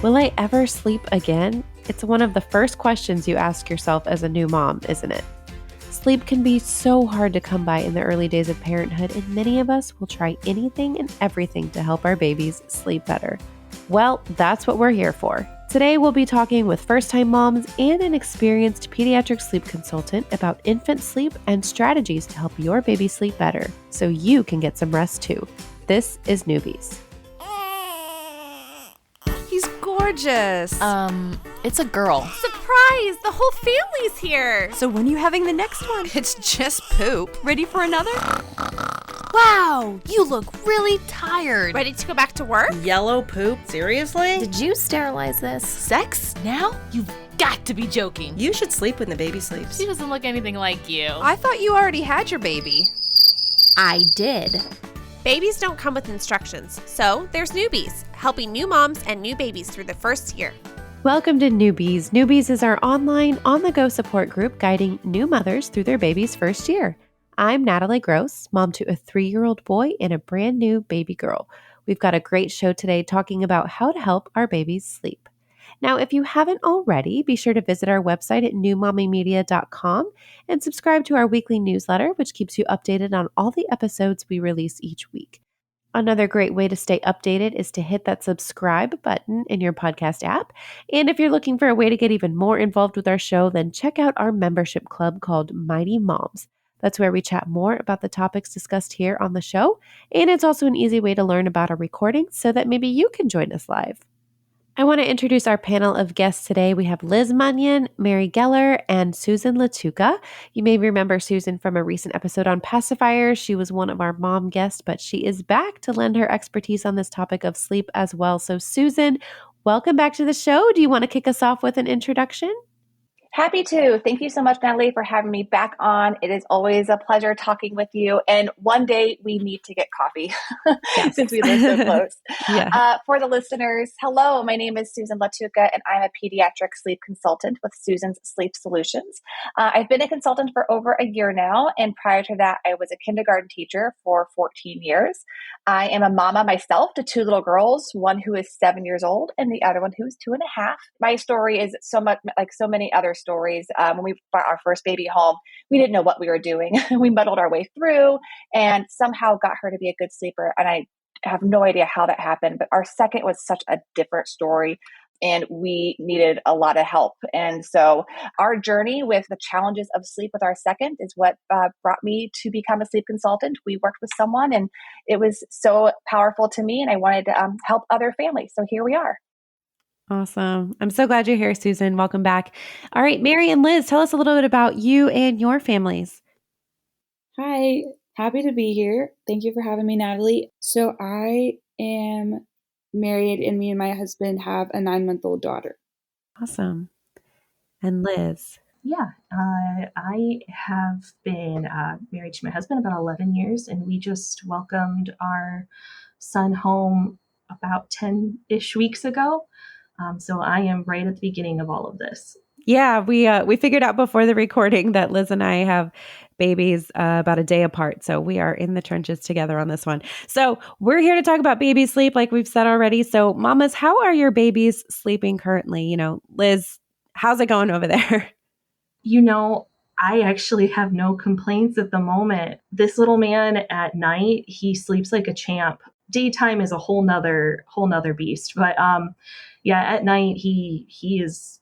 Will I ever sleep again? It's one of the first questions you ask yourself as a new mom, isn't it? Sleep can be so hard to come by in the early days of parenthood, and many of us will try anything and everything to help our babies sleep better. Well, that's what we're here for. Today, we'll be talking with first-time moms and an experienced pediatric sleep consultant about infant sleep and strategies to help your baby sleep better so you can get some rest too. This is Newbies. He's gorgeous. It's a girl. Surprise! The whole family's here. So when are you having the next one? It's just poop. Ready for another? Wow, you look really tired. Ready to go back to work? Yellow poop? Seriously? Did you sterilize this? Sex? Now? You've got to be joking. You should sleep when the baby sleeps. She doesn't look anything like you. I thought you already had your baby. I did. Babies don't come with instructions, so there's Newbies, helping new moms and new babies through the first year. Welcome to Newbies. Newbies is our online, on-the-go support group guiding new mothers through their baby's first year. I'm Natalie Gross, mom to a 3-year-old boy and a brand new baby girl. We've got a great show today talking about how to help our babies sleep. Now, if you haven't already, be sure to visit our website at newmommymedia.com and subscribe to our weekly newsletter, which keeps you updated on all the episodes we release each week. Another great way to stay updated is to hit that subscribe button in your podcast app. And if you're looking for a way to get even more involved with our show, then check out our membership club called Mighty Moms. That's where we chat more about the topics discussed here on the show. And it's also an easy way to learn about our recordings so that maybe you can join us live. I want to introduce our panel of guests today. We have Liz Munyon, Mary Geller, and Susan Latuca. You may remember Susan from a recent episode on pacifiers. She was one of our mom guests, but she is back to lend her expertise on this topic of sleep as well. So Susan, welcome back to the show. Do you want to kick us off with an introduction? Happy to. Thank you so much, Natalie, for having me back on. It is always a pleasure talking with you. And one day we need to get coffee since we live so close. For the listeners, hello, my name is Susan Latuca, and I'm a pediatric sleep consultant with Susan's Sleep Solutions. I've been a consultant for over a year now. And prior to that, I was a kindergarten teacher for 14 years. I am a mama myself to 2 little girls, one who is 7 years old and the other one who is 2.5. My story is so much like so many other stories. When we brought our first baby home, we didn't know what we were doing. We muddled our way through and somehow got her to be a good sleeper. And I have no idea how that happened, but our second was such a different story and we needed a lot of help. And so our journey with the challenges of sleep with our second is what brought me to become a sleep consultant. We worked with someone and it was so powerful to me and I wanted to help other families. So here we are. Awesome. I'm so glad you're here, Susan. Welcome back. All right, Mary and Liz, tell us a little bit about you and your families. Hi, happy to be here. Thank you for having me, Natalie. So I am married and me and my husband have a 9-month-old daughter. Awesome. And Liz? Yeah, I have been married to my husband about 11 years, and we just welcomed our son home about 10-ish weeks ago. So I am right at the beginning of all of this. Yeah, we figured out before the recording that Liz and I have babies about a day apart. So we are in the trenches together on this one. So we're here to talk about baby sleep, like we've said already. So mamas, how are your babies sleeping currently? You know, Liz, how's it going over there? I actually have no complaints at the moment. This little man at night, he sleeps like a champ. Daytime is a whole nother beast. But at night he is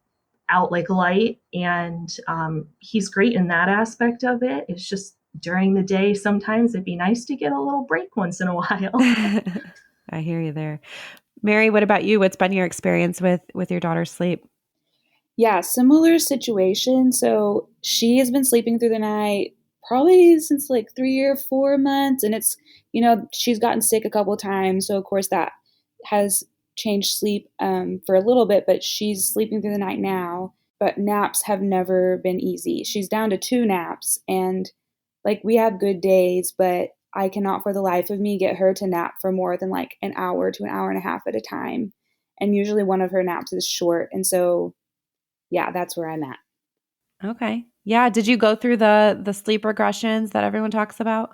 out like light, and he's great in that aspect of it. It's just during the day, sometimes it'd be nice to get a little break once in a while. I hear you there. Mary, what about you? What's been your experience with your daughter's sleep? Yeah, similar situation. So she has been sleeping through the night probably since like 3 or 4 months. And it's, she's gotten sick a couple of times. So of course that has changed sleep for a little bit, but she's sleeping through the night now. But naps have never been easy. She's down to 2 naps and like we have good days, but I cannot for the life of me get her to nap for more than like an hour to an hour and a half at a time. And usually one of her naps is short. And so, yeah, that's where I'm at. Okay. Yeah. Did you go through the sleep regressions that everyone talks about?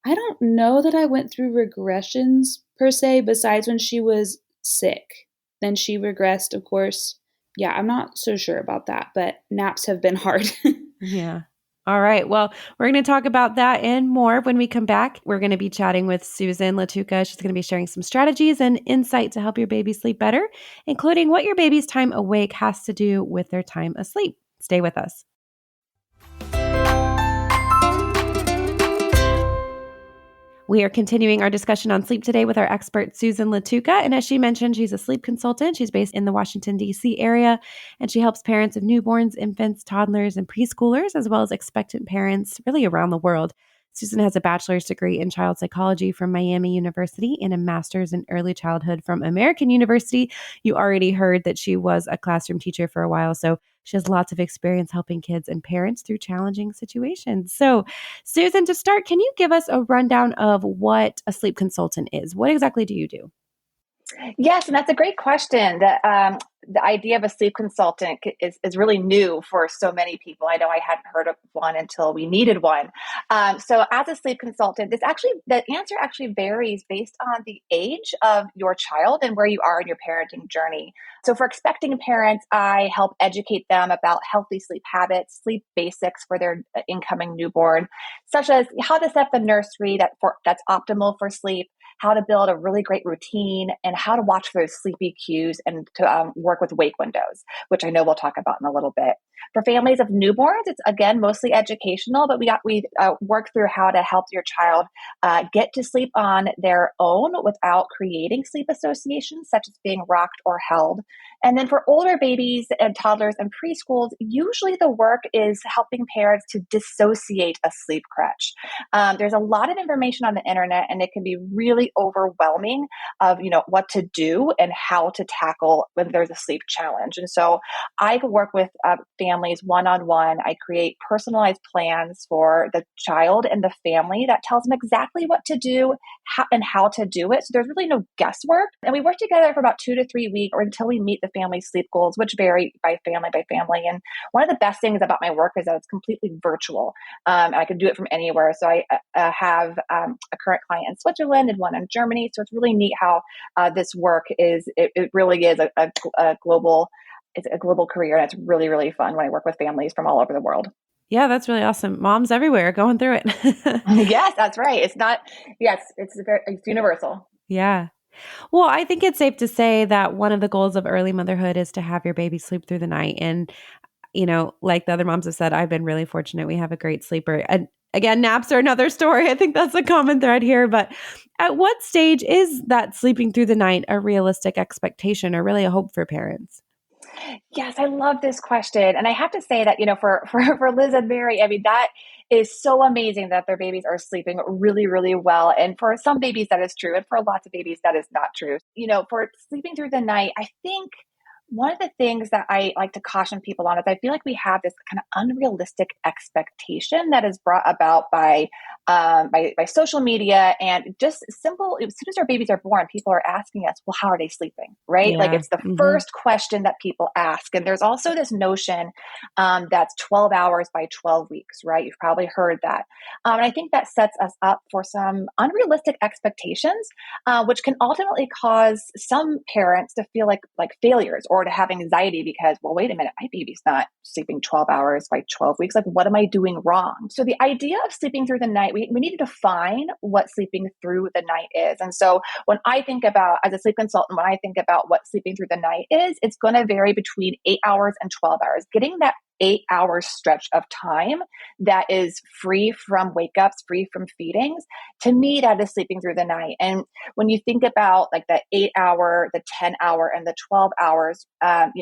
I don't know that I went through regressions per se, besides when she was sick. then she regressed, of course. Yeah, I'm not so sure about that, but naps have been hard. Yeah. All right. Well, we're going to talk about that and more when we come back. We're going to be chatting with Susan Latuca. She's going to be sharing some strategies and insight to help your baby sleep better, including what your baby's time awake has to do with their time asleep. Stay with us. We are continuing our discussion on sleep today with our expert, Susan Latuca. And as she mentioned, she's a sleep consultant. She's based in the Washington, D.C. area, and she helps parents of newborns, infants, toddlers, and preschoolers, as well as expectant parents really around the world. Susan has a bachelor's degree in child psychology from Miami University and a master's in early childhood from American University. You already heard that she was a classroom teacher for a while, so she has lots of experience helping kids and parents through challenging situations. So, Susan, to start, can you give us a rundown of what a sleep consultant is? What exactly do you do? Yes, and that's a great question. The idea of a sleep consultant is really new for so many people. I know I hadn't heard of one until we needed one. So as a sleep consultant, the answer actually varies based on the age of your child and where you are in your parenting journey. So for expecting parents, I help educate them about healthy sleep habits, sleep basics for their incoming newborn, such as how to set up the nursery that's optimal for sleep, how to build a really great routine, and how to watch for those sleepy cues and to work with wake windows, which I know we'll talk about in a little bit. For families of newborns, it's again mostly educational, but we work through how to help your child get to sleep on their own without creating sleep associations, such as being rocked or held. And then for older babies and toddlers and preschools, usually the work is helping parents to dissociate a sleep crutch. There's a lot of information on the internet, and it can be really overwhelming of what to do and how to tackle when there's a sleep challenge. And so I work with families one-on-one. I create personalized plans for the child and the family that tells them exactly what to do and how to do it. So there's really no guesswork. And we work together for about 2 to 3 weeks or until we meet the family's sleep goals, which vary by family. And one of the best things about my work is that it's completely virtual. And I can do it from anywhere. So I have a current client in Switzerland and one in Germany. So it's really neat how this work it really is a global career. And it's really, really fun when I work with families from all over the world. Yeah, that's really awesome. Moms everywhere going through it. Yes, that's right. It's universal. Yeah. Well, I think it's safe to say that one of the goals of early motherhood is to have your baby sleep through the night. And, like the other moms have said, I've been really fortunate. We have a great sleeper. And again, naps are another story. I think that's a common thread here. But at what stage is that sleeping through the night a realistic expectation or really a hope for parents? Yes, I love this question. And I have to say that, for Liz and Mary, I mean, that is so amazing that their babies are sleeping really, really well. And for some babies, that is true. And for lots of babies, that is not true. For sleeping through the night, I think one of the things that I like to caution people on is I feel like we have this kind of unrealistic expectation that is brought about by social media and just simple. As soon as our babies are born, people are asking us, well, how are they sleeping? Right? Yeah. Like it's the first question that people ask. And there's also this notion that's 12 hours by 12 weeks, right? You've probably heard that. And I think that sets us up for some unrealistic expectations, which can ultimately cause some parents to feel like failures or to have anxiety because, well, wait a minute, my baby's not sleeping 12 hours by 12 weeks. Like, what am I doing wrong? So the idea of sleeping through the night, we need to define what sleeping through the night is. And so when I think about, as a sleep consultant, when I think about what sleeping through the night is, it's going to vary between 8 hours and 12 hours. Getting that 8-hour stretch of time that is free from wake ups, free from feedings, to me, that is sleeping through the night. And when you think about like the 8-hour, the 10-hour, and the 12 hours, an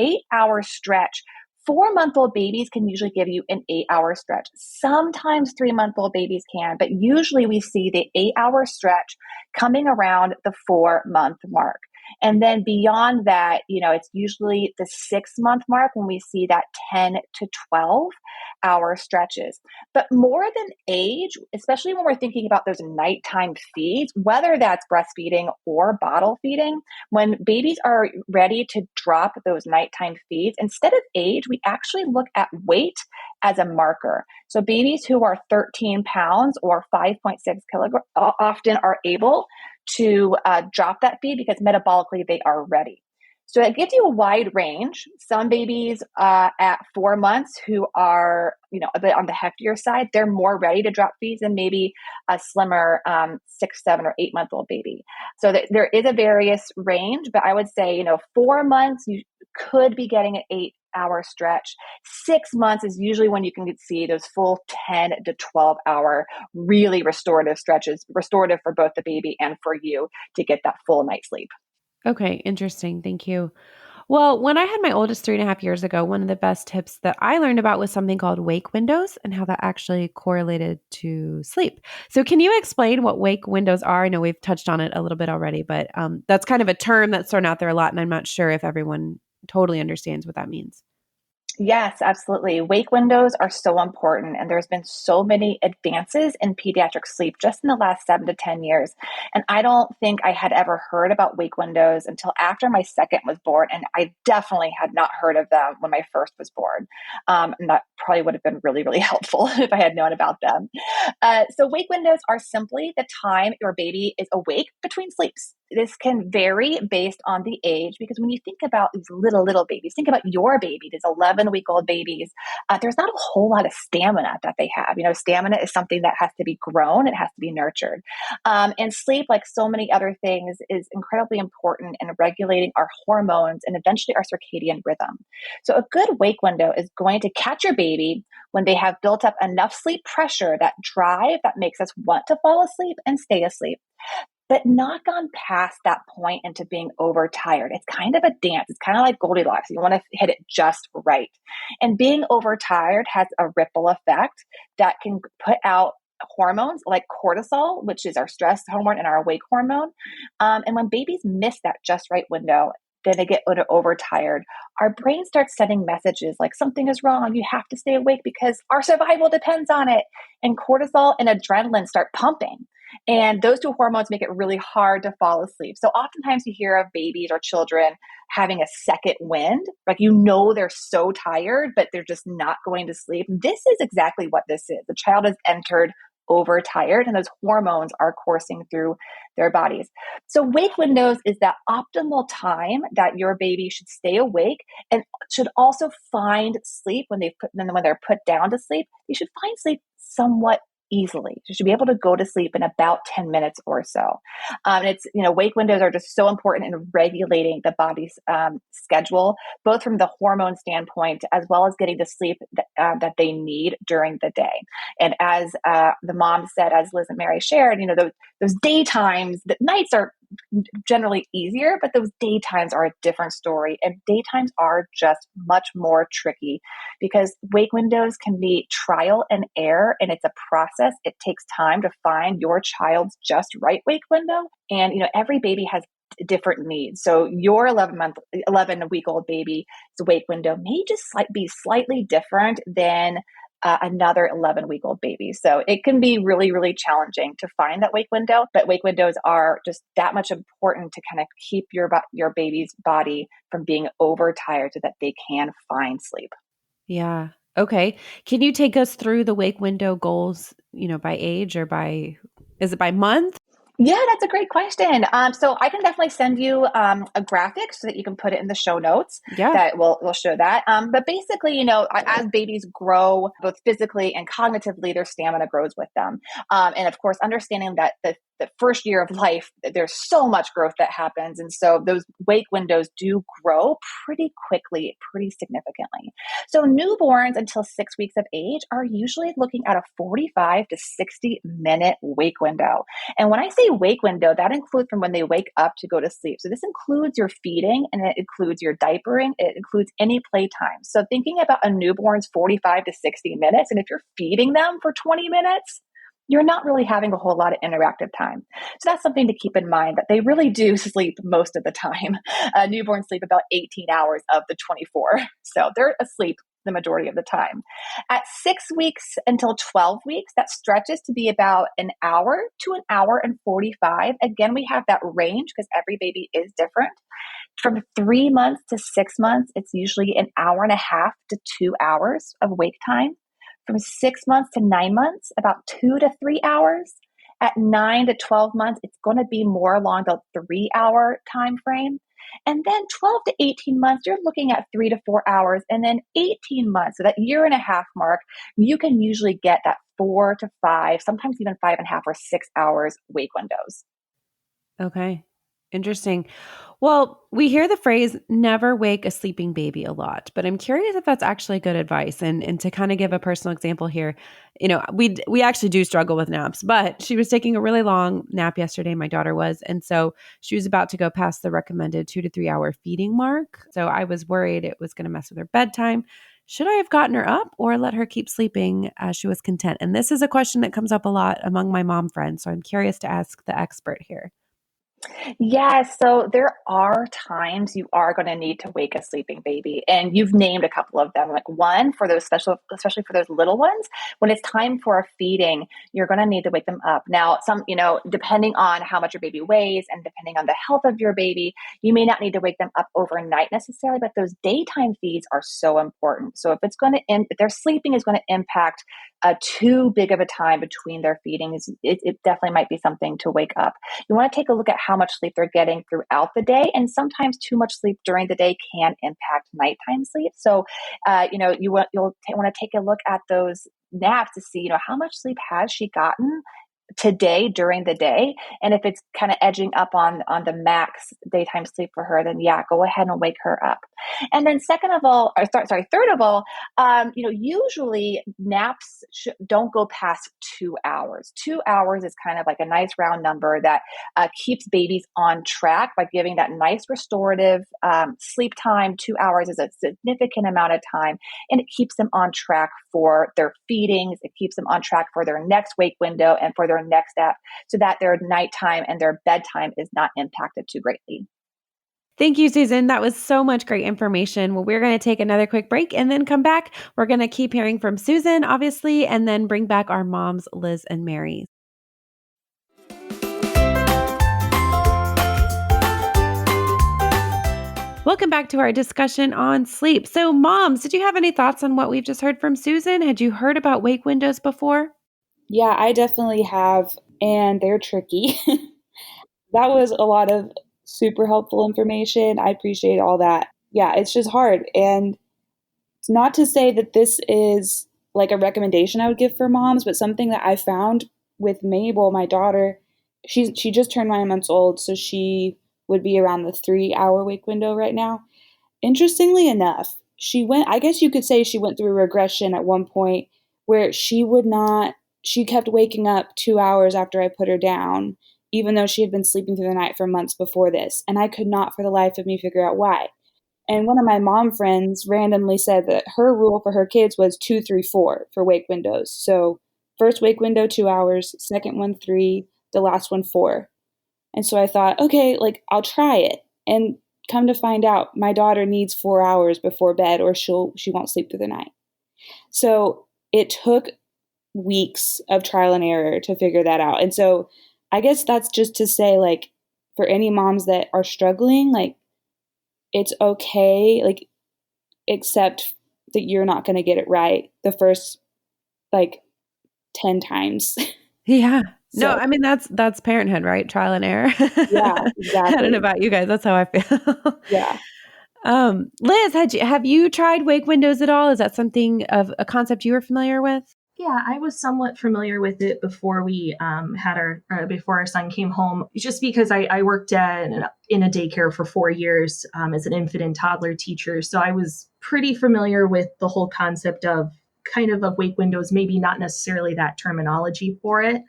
8-hour stretch, 4-month-old babies can usually give you an 8-hour stretch. Sometimes 3-month-old babies can, but usually we see the 8-hour stretch coming around the 4-month mark. And then beyond that, it's usually the 6-month mark when we see that 10 to 12-hour stretches. But more than age, especially when we're thinking about those nighttime feeds, whether that's breastfeeding or bottle feeding, when babies are ready to drop those nighttime feeds, instead of age, we actually look at weight as a marker. So babies who are 13 pounds or 5.6 kilograms often are able to drop that feed because metabolically they are ready. So it gives you a wide range. Some babies at 4 months who are, a bit on the heftier side, they're more ready to drop feeds than maybe a slimmer 6, 7, or 8-month-old baby. So there is a various range, but I would say, 4 months, you could be getting an 8-hour stretch. 6 months is usually when you can see those full 10 to 12-hour really restorative stretches, restorative for both the baby and for you to get that full night's sleep. Okay, interesting. Thank you. Well, when I had my oldest 3.5 years ago, one of the best tips that I learned about was something called wake windows and how that actually correlated to sleep. So can you explain what wake windows are? I know we've touched on it a little bit already, but that's kind of a term that's thrown out there a lot, and I'm not sure if everyone totally understands what that means. Yes, absolutely. Wake windows are so important, and there's been so many advances in pediatric sleep just in the last 7 to 10 years. And I don't think I had ever heard about wake windows until after my second was born, and I definitely had not heard of them when my first was born. And that probably would have been really, really helpful if I had known about them. So wake windows are simply the time your baby is awake between sleeps. This can vary based on the age, because when you think about these little babies, think about your baby, these 11-week-old babies, there's not a whole lot of stamina that they have. Stamina is something that has to be grown. It has to be nurtured. And sleep, like so many other things, is incredibly important in regulating our hormones and eventually our circadian rhythm. So a good wake window is going to catch your baby when they have built up enough sleep pressure, that drive that makes us want to fall asleep and stay asleep, but not gone past that point into being overtired. It's kind of a dance. It's kind of like Goldilocks. You want to hit it just right. And being overtired has a ripple effect that can put out hormones like cortisol, which is our stress hormone and our awake hormone. And when babies miss that just right window, then they get overtired. Our brain starts sending messages like something is wrong. You have to stay awake because our survival depends on it. And cortisol and adrenaline start pumping. And those two hormones make it really hard to fall asleep. So oftentimes you hear of babies or children having a second wind, like they're so tired, but they're just not going to sleep. This is exactly what this is. The child has entered overtired, and those hormones are coursing through their bodies. So wake windows is that optimal time that your baby should stay awake and should also find sleep when they're put down to sleep. You should find sleep somewhat easily. You should be able to go to sleep in about 10 minutes or so. Wake windows are just so important in regulating the body's schedule, both from the hormone standpoint, as well as getting the sleep that they need during the day. And as the mom said, as Liz and Mary shared, those daytimes, the nights are generally easier, but those daytimes are a different story. And daytimes are just much more tricky because wake windows can be trial and error, and it's a process. It takes time to find your child's just right wake window. And, every baby has different needs. So your 11-week-old baby's wake window may just be slightly different than another 11-week-old baby. So it can be really, really challenging to find that wake window, but wake windows are just that much important to kind of keep your baby's body from being overtired so that they can find sleep. Yeah. Okay. Can you take us through the wake window goals, by age or is it by month? Yeah, that's a great question. So I can definitely send you a graphic so that you can put it in the show notes. Yeah. That will show that. But basically, as babies grow, both physically and cognitively, their stamina grows with them. And of course, understanding that the first year of life, there's so much growth that happens. And so those wake windows do grow pretty quickly, pretty significantly. So newborns until 6 weeks of age are usually looking at a 45 to 60 minute wake window. And when I say wake window, that includes from when they wake up to go to sleep. So this includes your feeding, and it includes your diapering. It includes any playtime. So thinking about a newborn's 45 to 60 minutes, and if you're feeding them for 20 minutes, you're not really having a whole lot of interactive time. So that's something to keep in mind, that they really do sleep most of the time. Newborns sleep about 18 hours of the 24. So they're asleep the majority of the time. At 6 weeks until 12 weeks, that stretches to be about an hour to an hour and 45. Again, we have that range because every baby is different. From 3 months to 6 months, it's usually an hour and a half to 2 hours of wake time. From 6 months to 9 months, about 2 to 3 hours. At 9 to 12 months, it's going to be more along the 3-hour time frame. And then 12 to 18 months, you're looking at 3 to 4 hours. And then 18 months, so that year and a half mark, you can usually get that 4 to 5, sometimes even 5.5 or 6 hours wake windows. Okay. Interesting. Well, we hear the phrase never wake a sleeping baby a lot, but I'm curious if that's actually good advice. And to kind of give a personal example here, we actually do struggle with naps, but she was taking a really long nap yesterday, my daughter was, and so she was about to go past the recommended 2 to 3 hour feeding mark. So I was worried it was going to mess with her bedtime. Should I have gotten her up or let her keep sleeping as she was content? And this is a question that comes up a lot among my mom friends. So I'm curious to ask the expert here. Yes, so there are times you are going to need to wake a sleeping baby, and you've named a couple of them. Like one for those special, especially for those little ones, when it's time for a feeding, you're going to need to wake them up. Now, depending on how much your baby weighs and depending on the health of your baby, you may not need to wake them up overnight necessarily, but those daytime feeds are so important. So if their sleeping is going to impact too big of a time between their feedings, it definitely might be something to wake up. You want to take a look at how much sleep they're getting throughout the day. And sometimes too much sleep during the day can impact nighttime sleep. So, you'll want to take a look at those naps to see, how much sleep has she gotten today during the day. And if it's kind of edging up on the max daytime sleep for her, then go ahead and wake her up. And then third of all, usually naps don't go past 2 hours. 2 hours is kind of like a nice round number that keeps babies on track by giving that nice restorative sleep time. 2 hours is a significant amount of time, and it keeps them on track for their feedings. It keeps them on track for their next wake window and for their next step, so that their nighttime and their bedtime is not impacted too greatly. Thank you, Susan. That was so much great information. Well, we're going to take another quick break and then come back. We're going to keep hearing from Susan, obviously, and then bring back our moms, Liz and Mary. Welcome back to our discussion on sleep. So, moms, did you have any thoughts on what we've just heard from Susan? Had you heard about wake windows before? Yeah, I definitely have, and they're tricky. That was a lot of super helpful information. I appreciate all that. Yeah, it's just hard. And it's not to say that this is like a recommendation I would give for moms, but something that I found with Mabel, my daughter, she just turned 9 months old, so she would be around the 3 hour wake window right now. Interestingly enough, I guess you could say she went through a regression at one point where she kept waking up 2 hours after I put her down, even though she had been sleeping through the night for months before this. And I could not for the life of me figure out why. And one of my mom friends randomly said that her rule for her kids was 2, 3, 4 for wake windows. So first wake window, 2 hours, second one, 3, the last one, 4. And so I thought, okay, I'll try it. And come to find out, my daughter needs 4 hours before bed or she won't sleep through the night. So it took weeks of trial and error to figure that out. And so I guess that's just to say, for any moms that are struggling, it's okay, except that you're not going to get it right the first 10 times. Yeah. So, no, I mean, that's parenthood, right? Trial and error. Yeah, exactly. I don't know about you guys. That's how I feel. Yeah. Liz, have you tried wake windows at all? Is that something of a concept you were familiar with? Yeah, I was somewhat familiar with it before we before our son came home, just because I worked in a daycare for 4 years as an infant and toddler teacher. So I was pretty familiar with the whole concept of wake windows, maybe not necessarily that terminology for it.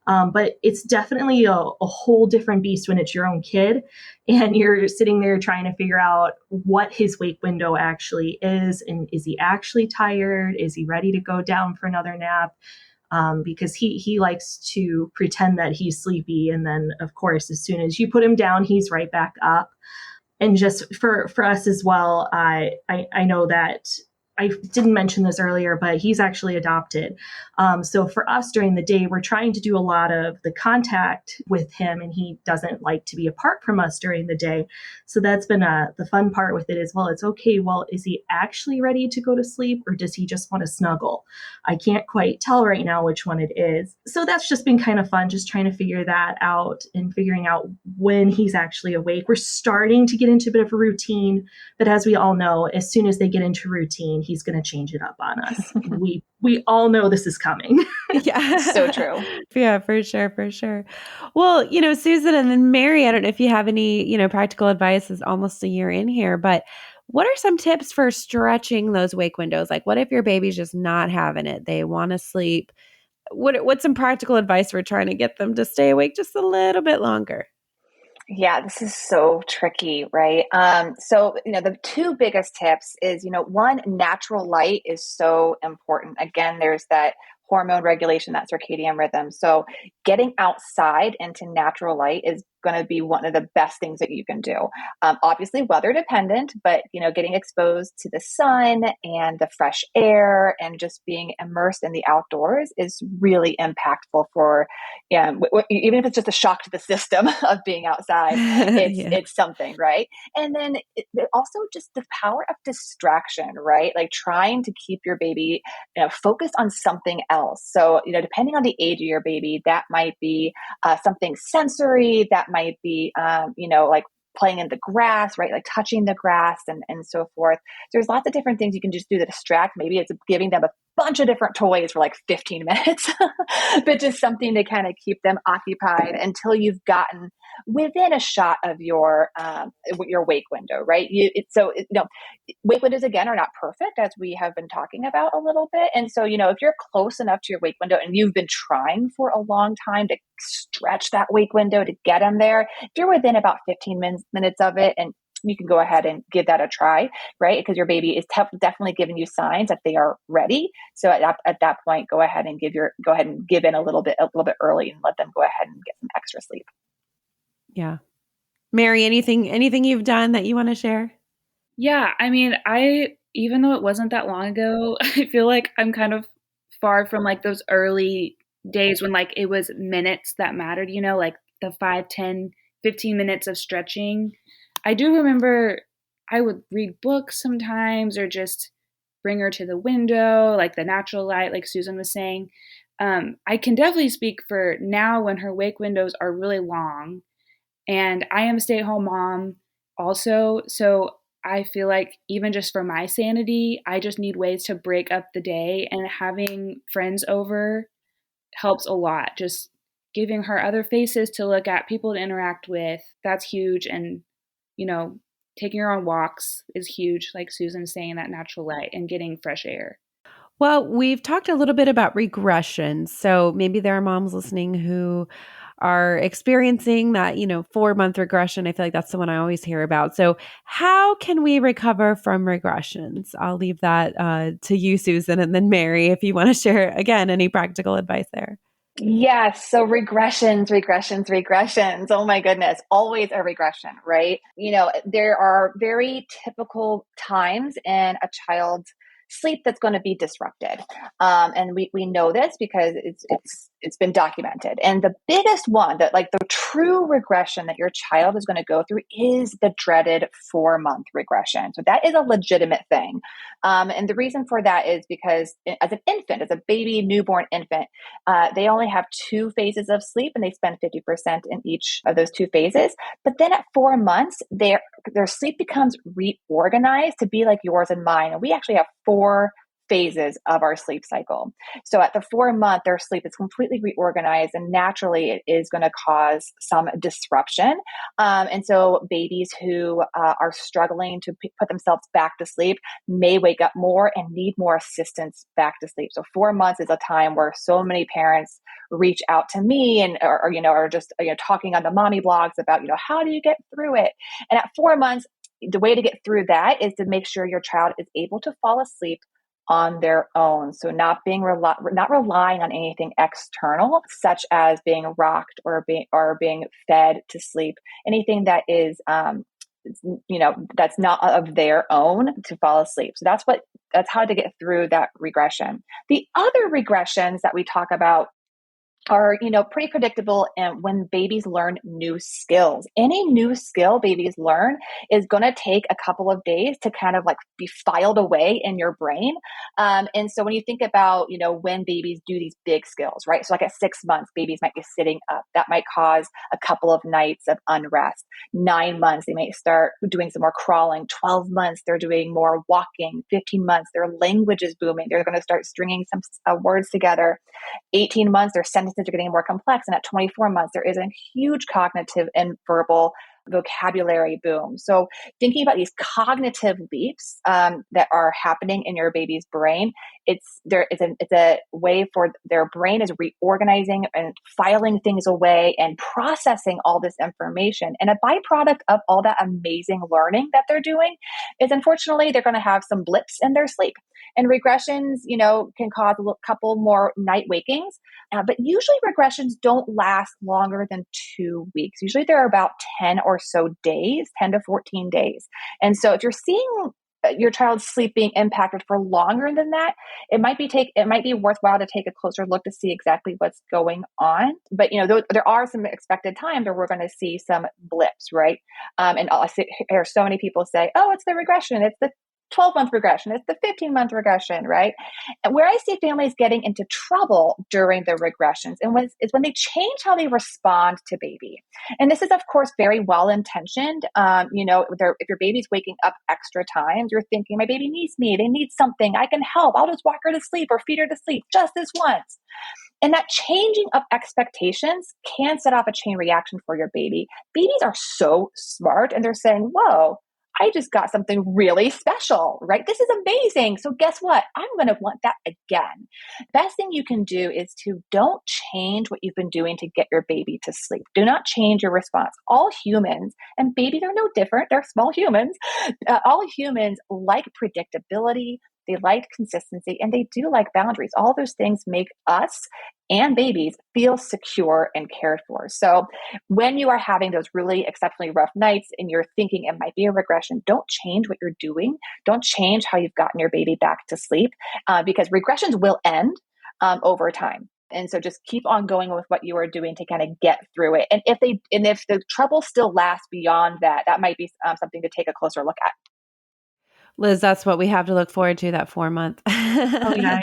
But it's definitely a whole different beast when it's your own kid and you're sitting there trying to figure out what his wake window actually is. And is he actually tired? Is he ready to go down for another nap? Because he likes to pretend that he's sleepy. And then, of course, as soon as you put him down, he's right back up. And just for us as well, I know that I didn't mention this earlier, but he's actually adopted. So for us during the day, we're trying to do a lot of the contact with him, and he doesn't like to be apart from us during the day. So that's been the fun part with it as well. It's okay. Well, is he actually ready to go to sleep, or does he just want to snuggle? I can't quite tell right now which one it is. So that's just been kind of fun, just trying to figure that out and figuring out when he's actually awake. We're starting to get into a bit of a routine, but as we all know, as soon as they get into routine, he's going to change it up on us. We all know this is coming. Yeah. So true. Yeah, for sure. For sure. Well, Susan and then Mary, I don't know if you have any, practical advice. Is almost a year in here, but what are some tips for stretching those wake windows? Like what if your baby's just not having it? They want to sleep. What's some practical advice for trying to get them to stay awake just a little bit longer? Yeah, this is so tricky, right? So, the two biggest tips is, one, natural light is so important. Again, there's that hormone regulation, that circadian rhythm. So getting outside into natural light is going to be one of the best things that you can do. Obviously weather dependent, but getting exposed to the sun and the fresh air and just being immersed in the outdoors is really impactful for, even if it's just a shock to the system of being outside, it's something, right? And then also just the power of distraction, right? Like trying to keep your baby, focused on something else. So, depending on the age of your baby, that might be something sensory, that might be, like playing in the grass, right? Like touching the grass and so forth. There's lots of different things you can just do to distract. Maybe it's giving them a bunch of different toys for like 15 minutes, but just something to kind of keep them occupied until you've gotten within a shot of your wake window, right? Wake windows again are not perfect, as we have been talking about a little bit. And so, if you're close enough to your wake window and you've been trying for a long time to stretch that wake window to get them there, if you're within about 15 minutes of it, and you can go ahead and give that a try, right? Because your baby is definitely giving you signs that they are ready. So at that point, go ahead and give in a little bit early and let them go ahead and get some extra sleep. Yeah. Mary, anything you've done that you want to share? Yeah. I mean, even though it wasn't that long ago, I feel like I'm kind of far from like those early days when like it was minutes that mattered, like the 5, 10, 15 minutes of stretching. I do remember I would read books sometimes or just bring her to the window, like the natural light, like Susan was saying. I can definitely speak for now when her wake windows are really long. And I am a stay-at-home mom also. So I feel like even just for my sanity, I just need ways to break up the day. And having friends over helps a lot. Just giving her other faces to look at, people to interact with, that's huge. And taking her on walks is huge, like Susan's saying, that natural light and getting fresh air. Well, we've talked a little bit about regression. So maybe there are moms listening who are experiencing that, 4-month regression. I feel like that's the one I always hear about. So how can we recover from regressions? I'll leave that to you, Susan, and then Mary, if you want to share, again, any practical advice there. Yes. So regressions. Oh my goodness. Always a regression, right? There are very typical times in a child's sleep that's going to be disrupted. And we know this because it's been documented. And the biggest one, that like the true regression that your child is going to go through, is the dreaded 4-month regression. So that is a legitimate thing. And the reason for that is because as an infant, as a baby, newborn infant, they only have 2 phases of sleep, and they spend 50% in each of those 2 phases. But then at 4 months, their sleep becomes reorganized to be like yours and mine. And we actually have 4 phases of our sleep cycle. So at the 4-month, their sleep is completely reorganized, and naturally it is going to cause some disruption. And so babies who are struggling to put themselves back to sleep may wake up more and need more assistance back to sleep. So 4 months is a time where so many parents reach out to me and are just talking on the mommy blogs about how do you get through it? And at 4 months, the way to get through that is to make sure your child is able to fall asleep on their own. So not relying on anything external, such as being rocked or being fed to sleep. Anything that is that's not of their own to fall asleep. So that's how to get through that regression. The other regressions that we talk about are, pretty predictable. And when babies learn new skills, any new skill babies learn is going to take a couple of days to kind of like be filed away in your brain. And so when you think about, when babies do these big skills, right? So like at 6 months, babies might be sitting up. That might cause a couple of nights of unrest. 9 months, they might start doing some more crawling. 12 months, they're doing more walking. 15 months, their language is booming. They're going to start stringing some words together. 18 months, their sentences are getting more complex. And at 24 months, there is a huge cognitive and verbal vocabulary boom. So thinking about these cognitive leaps that are happening in your baby's brain, it's a way for their brain is reorganizing and filing things away and processing all this information. And a byproduct of all that amazing learning that they're doing is, unfortunately, they're going to have some blips in their sleep. And regressions, can cause a couple more night wakings, but usually regressions don't last longer than 2 weeks. Usually they're about 10 or so days, 10 to 14 days. And so if you're seeing your child's sleep being impacted for longer than that, it might be worthwhile to take a closer look to see exactly what's going on. But there are some expected times where we're going to see some blips, right? And I hear so many people say, "Oh, it's the regression. It's the 12-month regression. It's the 15-month regression," right? And where I see families getting into trouble during the regressions is when they change how they respond to baby. And this is, of course, very well-intentioned. If your baby's waking up extra times, you're thinking, my baby needs me. They need something. I can help. I'll just walk her to sleep or feed her to sleep just this once. And that changing of expectations can set off a chain reaction for your baby. Babies are so smart, and they're saying, whoa, I just got something really special, right? This is amazing. So guess what? I'm going to want that again. Best thing you can do is to don't change what you've been doing to get your baby to sleep. Do not change your response. All humans, and babies are no different, they're small humans. All humans like predictability. They like consistency, and they do like boundaries. All those things make us and babies feel secure and cared for. So when you are having those really exceptionally rough nights and you're thinking it might be a regression, don't change what you're doing. Don't change how you've gotten your baby back to sleep, because regressions will end over time. And so just keep on going with what you are doing to kind of get through it. And if the trouble still lasts beyond that, that might be something to take a closer look at. Liz, that's what we have to look forward to, that 4 month. Oh yeah,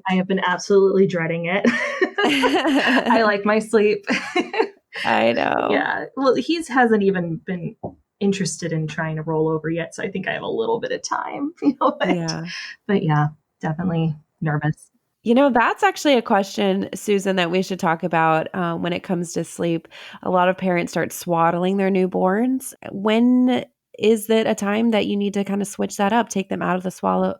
I have been absolutely dreading it. I like my sleep. I know. Yeah. Well, he hasn't even been interested in trying to roll over yet, so I think I have a little bit of time. But yeah, definitely nervous. That's actually a question, Susan, that we should talk about when it comes to sleep. A lot of parents start swaddling their newborns. When is it a time that you need to kind of switch that up, take them out of the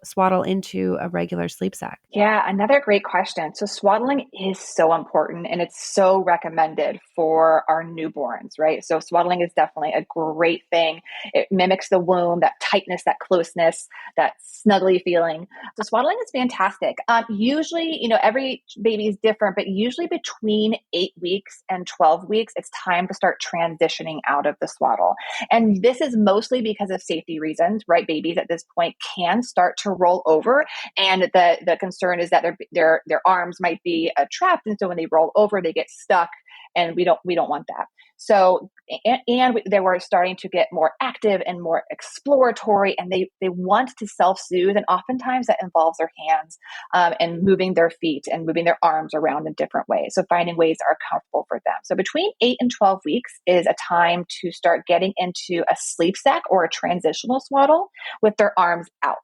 swaddle into a regular sleep sack? Yeah, another great question. So swaddling is so important, and it's so recommended for our newborns, right? So swaddling is definitely a great thing. It mimics the womb, that tightness, that closeness, that snuggly feeling. So swaddling is fantastic. Usually, every baby is different, but usually between 8 weeks and 12 weeks, it's time to start transitioning out of the swaddle. And this is mostly because of safety reasons, right? Babies at this point can start to roll over, and the concern is that their arms might be trapped, and so when they roll over, they get stuck, and we don't want that. So, and they were starting to get more active and more exploratory, and they want to self-soothe, and oftentimes that involves their hands and moving their feet and moving their arms around in different ways. So finding ways that are comfortable for them. So between 8 and 12 weeks is a time to start getting into a sleep sack or a transitional swaddle with their arms out.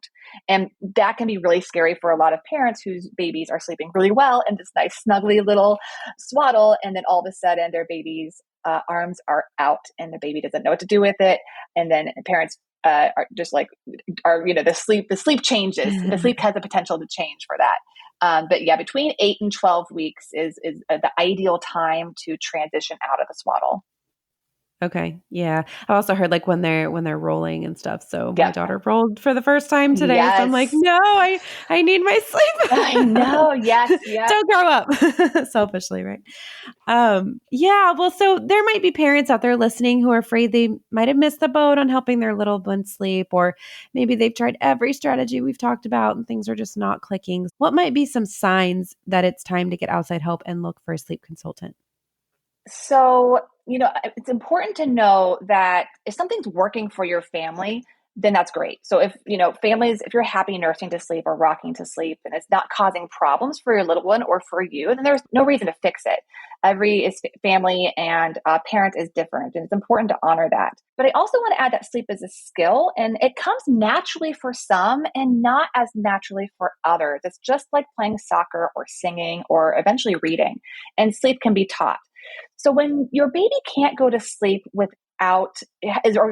And that can be really scary for a lot of parents whose babies are sleeping really well in this nice snuggly little swaddle, and then all of a sudden their baby's arms are out and the baby doesn't know what to do with it. And then parents are just like, the sleep changes. The sleep has the potential to change for that. But yeah, between 8 and 12 weeks is the ideal time to transition out of the swaddle. Okay. Yeah. I also heard like when they're rolling and stuff. So my Yeah. daughter rolled for the first time today. So I'm like, Yes. no, I need my sleep. I know. Yes. Yep. Don't grow up. Selfishly, right? Yeah. Well, so there might be parents out there listening who are afraid they might have missed the boat on helping their little one sleep, or maybe they've tried every strategy we've talked about and things are just not clicking. What might be some signs that it's time to get outside help and look for a sleep consultant? So, it's important to know that if something's working for your family, then that's great. So if you're happy nursing to sleep or rocking to sleep and it's not causing problems for your little one or for you, then there's no reason to fix it. Family and parent is different, and it's important to honor that. But I also want to add that sleep is a skill, and it comes naturally for some and not as naturally for others. It's just like playing soccer or singing or eventually reading, and sleep can be taught. So when your baby can't go to sleep or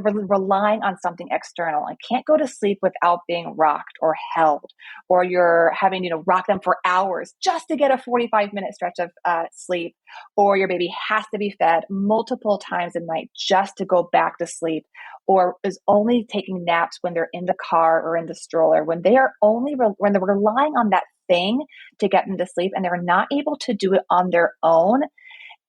relying on something external and can't go to sleep without being rocked or held, or you're having rock them for hours just to get a 45-minute stretch of sleep, or your baby has to be fed multiple times a night just to go back to sleep, or is only taking naps when they're in the car or in the stroller, when they're relying on that thing to get them to sleep and they're not able to do it on their own,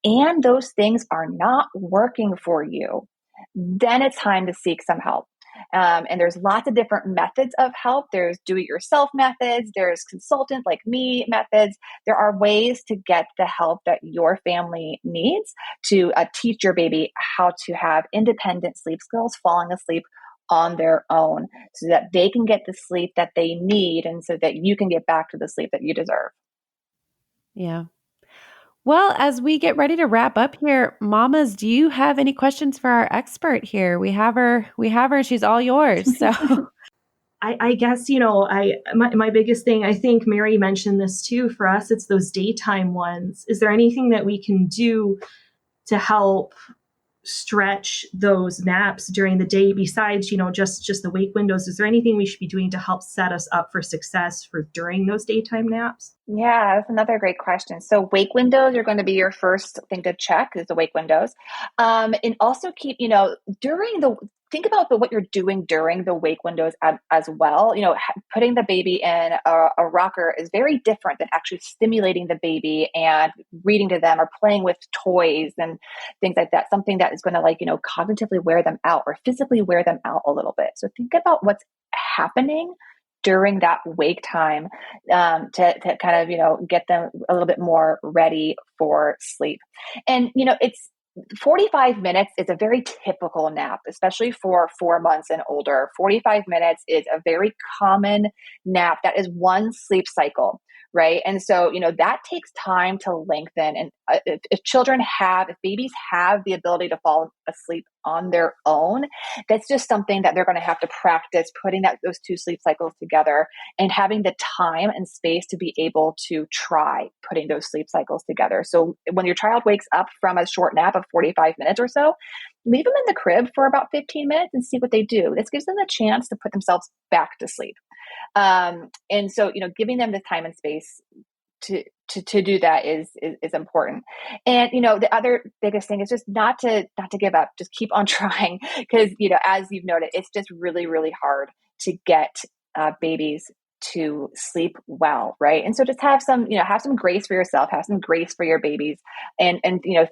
and those things are not working for you, then it's time to seek some help. And there's lots of different methods of help. There's do-it-yourself methods. There's consultant like me methods. There are ways to get the help that your family needs to teach your baby how to have independent sleep skills, falling asleep on their own, so that they can get the sleep that they need and so that you can get back to the sleep that you deserve. Yeah. Well, as we get ready to wrap up here, mamas, do you have any questions for our expert here? We have her. She's all yours. So I guess, my biggest thing, I think Mary mentioned this too, for us, it's those daytime ones. Is there anything that we can do to help stretch those naps during the day besides, just the wake windows? Is there anything we should be doing to help set us up for success for during those daytime naps? Yeah, that's another great question. So wake windows are going to be your first thing to check, is the wake windows. And also keep, think about what you're doing during the wake windows as well. Putting the baby in a rocker is very different than actually stimulating the baby and reading to them or playing with toys and things like that. Something that is going to cognitively wear them out or physically wear them out a little bit. So think about what's happening during that wake time, to kind of, get them a little bit more ready for sleep. And, it's 45 minutes is a very typical nap, especially for 4 months and older. 45 minutes is a very common nap. That is one sleep cycle, right? And so, that takes time to lengthen. And if babies have the ability to fall asleep on their own, that's just something that they're going to have to practice, putting those two sleep cycles together and having the time and space to be able to try putting those sleep cycles together. So when your child wakes up from a short nap of 45 minutes or so, leave them in the crib for about 15 minutes and see what they do. This gives them a chance to put themselves back to sleep. And so, giving them the time and space to do that is important. And, the other biggest thing is just not to give up, just keep on trying. Because, as you've noted, it's just really, really hard to get babies to sleep well. Right. And so just have some grace for yourself, have some grace for your babies, and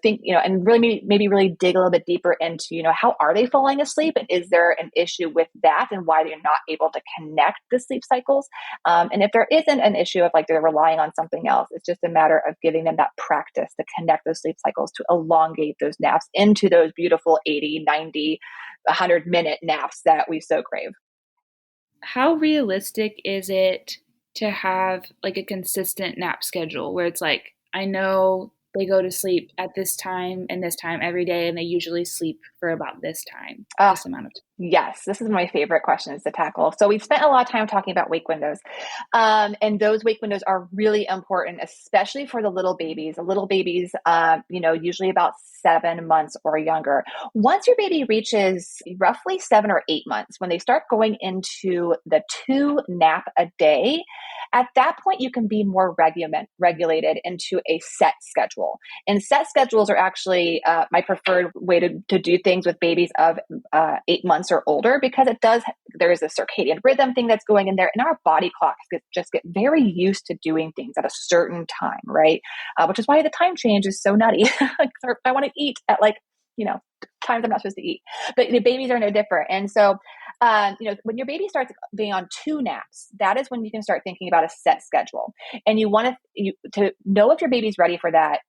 think, and really maybe really dig a little bit deeper into, how are they falling asleep? And is there an issue with that and why they're not able to connect the sleep cycles? And if there isn't an issue of they're relying on something else, it's just a matter of giving them that practice to connect those sleep cycles, to elongate those naps into those beautiful 80, 90, 100-minute naps that we so crave. How realistic is it to have a consistent nap schedule where it's I know they go to sleep at this time and this time every day, and they usually sleep for about this time, this amount of time? Yes, this is my favorite questions to tackle. So we've spent a lot of time talking about wake windows. And those wake windows are really important, especially for the little babies. The little babies, usually about 7 months or younger. Once your baby reaches roughly 7 or 8 months, when they start going into the 2 nap a day, at that point, you can be more regulated into a set schedule. And set schedules are actually my preferred way to do things with babies of 8 months or older, because there is a circadian rhythm thing that's going in there, and our body clocks just get very used to doing things at a certain time, right? Which is why the time change is so nutty. I want to eat at times I'm not supposed to eat, but the babies are no different. And so, when your baby starts being on 2 naps, that is when you can start thinking about a set schedule. And you want to know if your baby's ready for that.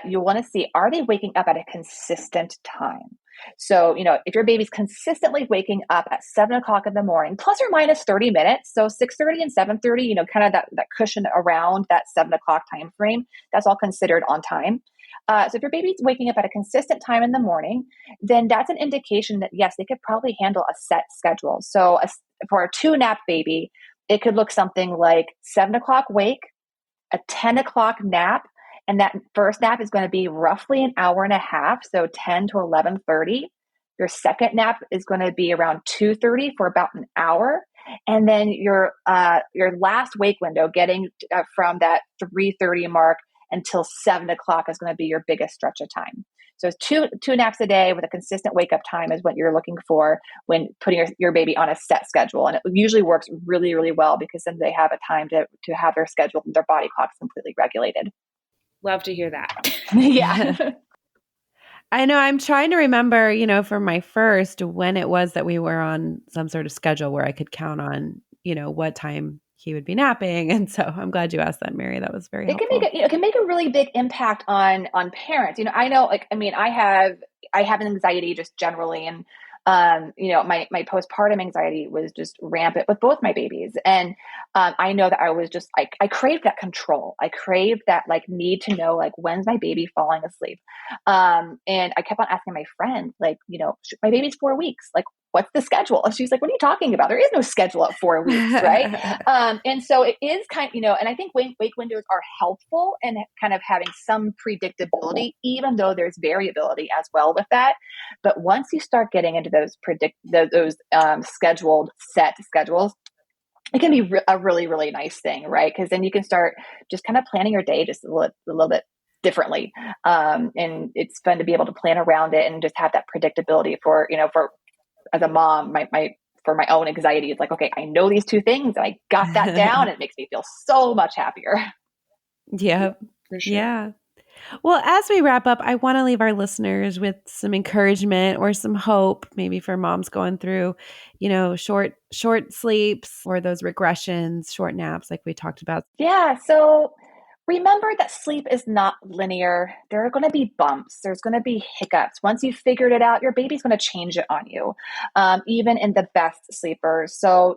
You want to see, are they waking up at a consistent time? So, if your baby's consistently waking up at 7 o'clock in the morning, plus or minus 30 minutes, so 6:30 and 7:30, kind of that cushion around that 7 o'clock time frame, that's all considered on time. So if your baby's waking up at a consistent time in the morning, then that's an indication that, yes, they could probably handle a set schedule. So for a 2 nap baby, it could look something like 7 o'clock wake, a 10 o'clock nap, and that first nap is going to be roughly an hour and a half, so 10 to 11:30. Your second nap is going to be around 2:30 for about an hour. And then your last wake window, getting from that 3:30 mark until 7 o'clock, is going to be your biggest stretch of time. So two naps a day with a consistent wake up time is what you're looking for when putting your baby on a set schedule. And it usually works really, really well, because then they have a time to have their schedule and their body clocks completely regulated. Love to hear that. Yeah. I know. I'm trying to remember, for my first, when it was that we were on some sort of schedule where I could count on, what time he would be napping. And so I'm glad you asked that, Mary. That was very helpful. It can make a really big impact on parents. I know, I have an anxiety just generally, and my postpartum anxiety was just rampant with both my babies. And I know that I was just I craved that control. I craved that need to know when's my baby falling asleep. And I kept on asking my friend, my baby's 4 weeks. What's the schedule? And she's like, what are you talking about? There is no schedule at 4 weeks, right? And so it is and I think wake windows are helpful in kind of having some predictability, even though there's variability as well with that. But once you start getting into those scheduled set schedules, it can be a really, really nice thing, right? Because then you can start just kind of planning your day just a little bit differently. And it's fun to be able to plan around it and just have that predictability for as a mom, for my own anxiety, it's okay, I know these 2 things and I got that down. It makes me feel so much happier. Yeah. For sure. Yeah. Well, as we wrap up, I want to leave our listeners with some encouragement or some hope, maybe for moms going through, short sleeps or those regressions, short naps, like we talked about. Yeah. So remember that sleep is not linear. There are going to be bumps. There's going to be hiccups. Once you've figured it out, your baby's going to change it on you, even in the best sleepers. So,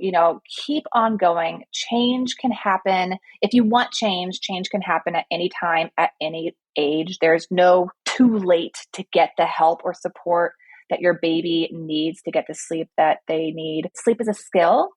keep on going. Change can happen. If you want change can happen at any time, at any age. There's no too late to get the help or support that your baby needs to get the sleep that they need. Sleep is a skill.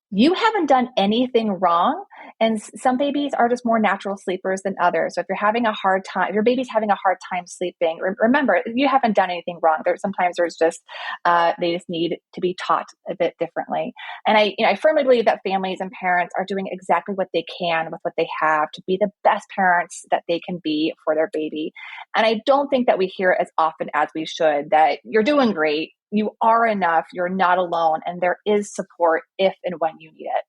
You haven't done anything wrong. And some babies are just more natural sleepers than others. So if if your baby's having a hard time sleeping, remember, you haven't done anything wrong. Sometimes there's just, they just need to be taught a bit differently. And I firmly believe that families and parents are doing exactly what they can with what they have to be the best parents that they can be for their baby. And I don't think that we hear as often as we should that you're doing great. You are enough, you're not alone, and there is support if and when you need it.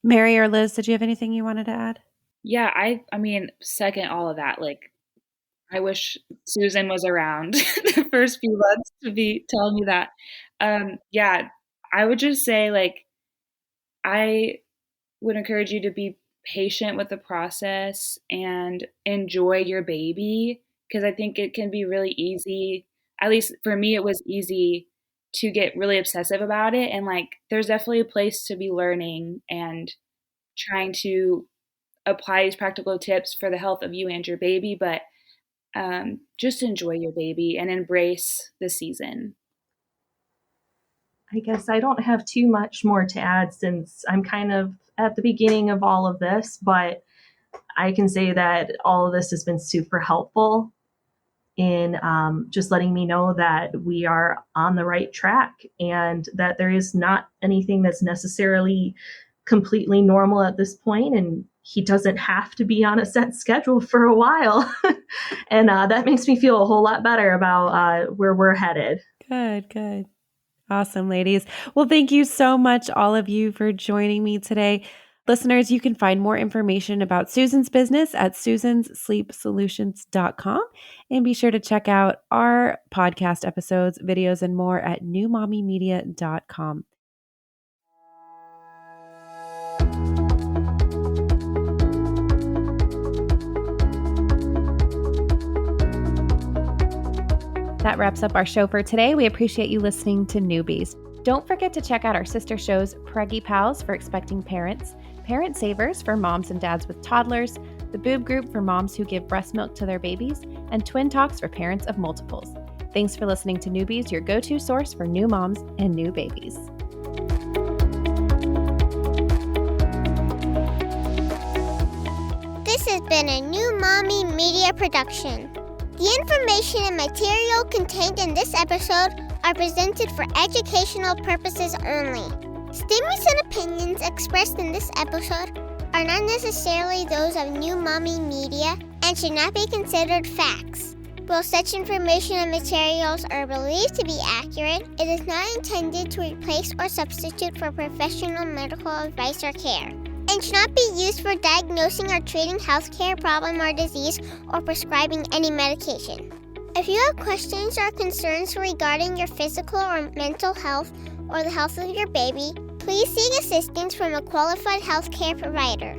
Mary or Liz, did you have anything you wanted to add? Yeah, I mean, second all of that. I wish Susan was around the first few months to be telling me that. Yeah, I would just say I would encourage you to be patient with the process and enjoy your baby, because I think it can be really easy. At least for me, it was easy to get really obsessive about it. And there's definitely a place to be learning and trying to apply these practical tips for the health of you and your baby. But just enjoy your baby and embrace the season. I guess I don't have too much more to add since I'm kind of at the beginning of all of this, but I can say that all of this has been super helpful in just letting me know that we are on the right track and that there is not anything that's necessarily completely normal at this point, and he doesn't have to be on a set schedule for a while. And that makes me feel a whole lot better about where we're headed. Good. Awesome, ladies. Well, thank you so much, all of you, for joining me today. Listeners, you can find more information about Susan's business at susansleepsolutions.com. And be sure to check out our podcast episodes, videos, and more at newmommymedia.com. That wraps up our show for today. We appreciate you listening to Newbies. Don't forget to check out our sister shows, Preggy Pals for expecting parents, Parent Savers for moms and dads with toddlers, the Boob Group for moms who give breast milk to their babies, and Twin Talks for parents of multiples. Thanks for listening to Newbies, your go-to source for new moms and new babies. This has been a New Mommy Media production. The information and material contained in this episode are presented for educational purposes only. Statements and opinions expressed in this episode are not necessarily those of New Mommy Media and should not be considered facts. While such information and materials are believed to be accurate, it is not intended to replace or substitute for professional medical advice or care, and should not be used for diagnosing or treating healthcare problem or disease or prescribing any medication. If you have questions or concerns regarding your physical or mental health or the health of your baby, please seek assistance from a qualified healthcare provider.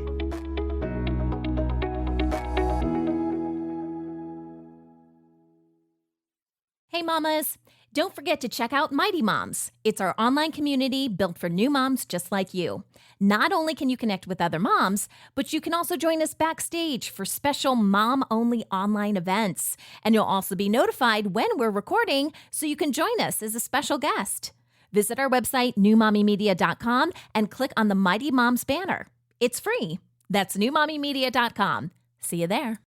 Hey mamas, don't forget to check out Mighty Moms. It's our online community built for new moms just like you. Not only can you connect with other moms, but you can also join us backstage for special mom-only online events. And you'll also be notified when we're recording so you can join us as a special guest. Visit our website, newmommymedia.com, and click on the Mighty Moms banner. It's free. That's newmommymedia.com. See you there.